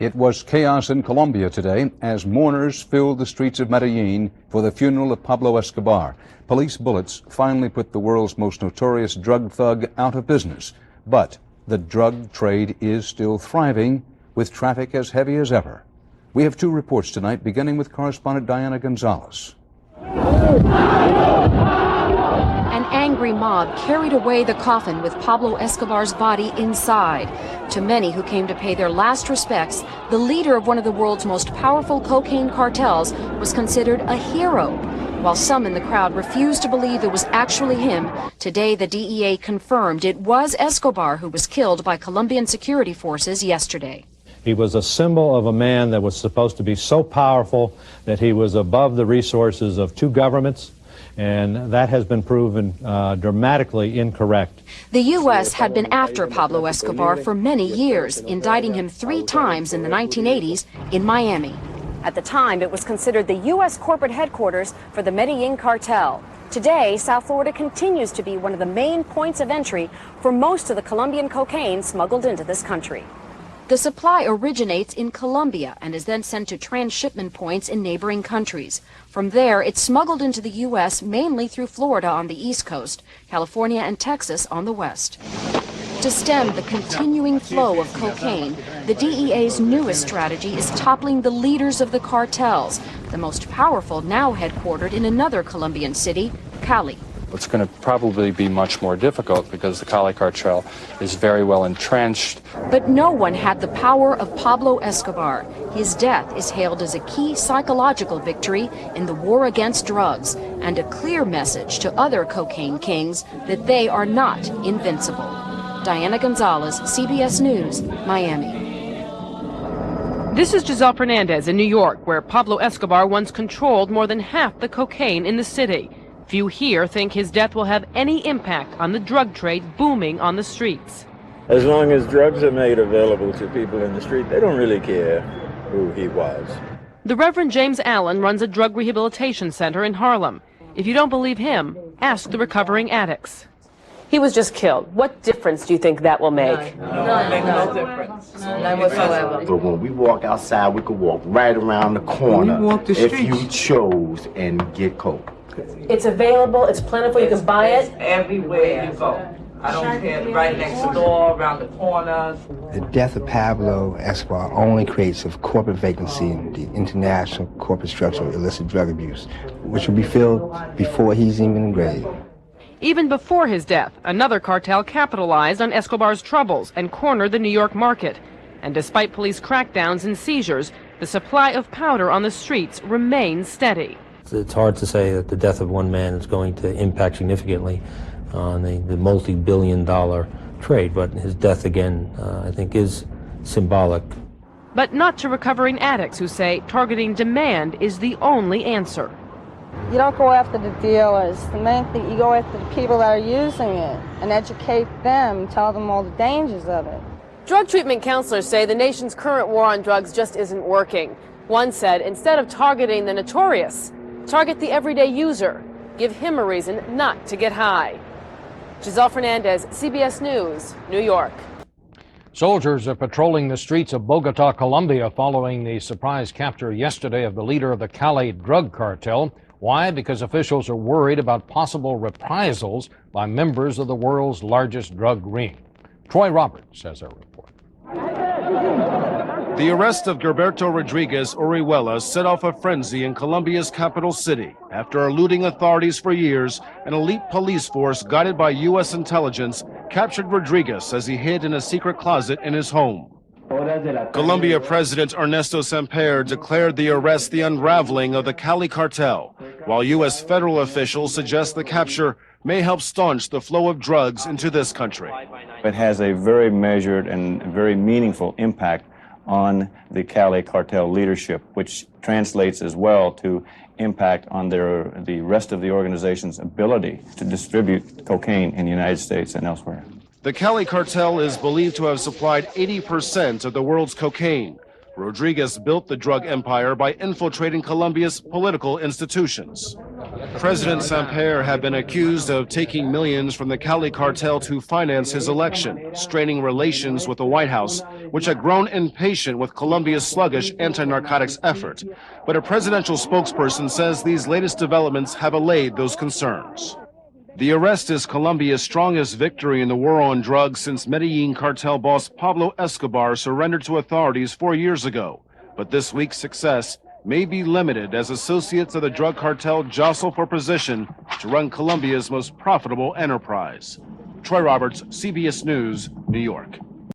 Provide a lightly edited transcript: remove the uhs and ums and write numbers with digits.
It was chaos in Colombia today as mourners filled the streets of Medellin for the funeral of Pablo Escobar. Police bullets finally put the world's most notorious drug thug out of business. But the drug trade is still thriving, with traffic as heavy as ever. We have two reports tonight, beginning with correspondent Diana Gonzalez. An angry mob carried away the coffin with Pablo Escobar's body inside. To many who came to pay their last respects, the leader of one of the world's most powerful cocaine cartels was considered a hero. While some in the crowd refused to believe it was actually him, today the DEA confirmed it was Escobar who was killed by Colombian security forces yesterday. He was a symbol of a man that was supposed to be so powerful that he was above the resources of two governments, and that has been proven dramatically incorrect. The U.S. had been after Pablo Escobar for many years, indicting him 3 times in the 1980s in Miami. At the time, it was considered the U.S. corporate headquarters for the Medellin cartel. Today, South Florida continues to be one of the main points of entry for most of the Colombian cocaine smuggled into this country. The supply originates in Colombia and is then sent to transshipment points in neighboring countries. From there, it's smuggled into the U.S. mainly through Florida on the East Coast, California and Texas on the West. To stem the continuing flow of cocaine, the DEA's newest strategy is toppling the leaders of the cartels, the most powerful now headquartered in another Colombian city, Cali. It's going to probably be much more difficult because the Cali Cartel is very well entrenched. But no one had the power of Pablo Escobar. His death is hailed as a key psychological victory in the war against drugs and a clear message to other cocaine kings that they are not invincible. Diana Gonzalez, CBS News, Miami. This is Giselle Fernandez in New York, where Pablo Escobar once controlled more than half the cocaine in the city. Few here think his death will have any impact on the drug trade booming on the streets. As long as drugs are made available to people in the street, they don't really care who he was. The Reverend James Allen runs a drug rehabilitation center in Harlem. If you don't believe him, ask the recovering addicts. He was just killed. What difference do you think that will make? No difference. None whatsoever. But when we walk outside, we could walk right around the corner if you chose and get coke. It's available, it's plentiful, you can buy it? Everywhere you go. I don't care, right next door, around the corner. The death of Pablo Escobar only creates a corporate vacancy in the international corporate structure of illicit drug abuse, which will be filled before he's even in the grave. Even before his death, another cartel capitalized on Escobar's troubles and cornered the New York market. And despite police crackdowns and seizures, the supply of powder on the streets remains steady. It's hard to say that the death of one man is going to impact significantly on the multi-billion-dollar trade, but his death, again, I think is symbolic. But not to recovering addicts who say targeting demand is the only answer. You don't go after the dealers. The main thing, you go after the people that are using it and educate them, tell them all the dangers of it. Drug treatment counselors say the nation's current war on drugs just isn't working. One said, instead of targeting the notorious, target the everyday user. Give him a reason not to get high. Giselle Fernandez, CBS News, New York. Soldiers are patrolling the streets of Bogota, Colombia, following the surprise capture yesterday of the leader of the Cali drug cartel. Why? Because officials are worried about possible reprisals by members of the world's largest drug ring. Troy Roberts has a report. The arrest of Gilberto Rodríguez Orejuela set off a frenzy in Colombia's capital city. After eluding authorities for years, an elite police force guided by U.S. intelligence captured Rodríguez as he hid in a secret closet in his home. Colombia President Ernesto Samper declared the arrest the unraveling of the Cali Cartel, while U.S. federal officials suggest the capture may help staunch the flow of drugs into this country. It has a very measured and very meaningful impact on the Cali Cartel leadership, which translates as well to impact on the rest of the organization's ability to distribute cocaine in the United States and elsewhere. The Cali Cartel is believed to have supplied 80% of the world's cocaine. Rodríguez built the drug empire by infiltrating Colombia's political institutions. President Samper had been accused of taking millions from the Cali Cartel to finance his election, straining relations with the White House, which had grown impatient with Colombia's sluggish anti-narcotics effort. But a presidential spokesperson says these latest developments have allayed those concerns. The arrest is Colombia's strongest victory in the war on drugs since Medellin cartel boss Pablo Escobar surrendered to authorities 4 years ago. But this week's success may be limited as associates of the drug cartel jostle for position to run Colombia's most profitable enterprise. Troy Roberts, CBS News, New York.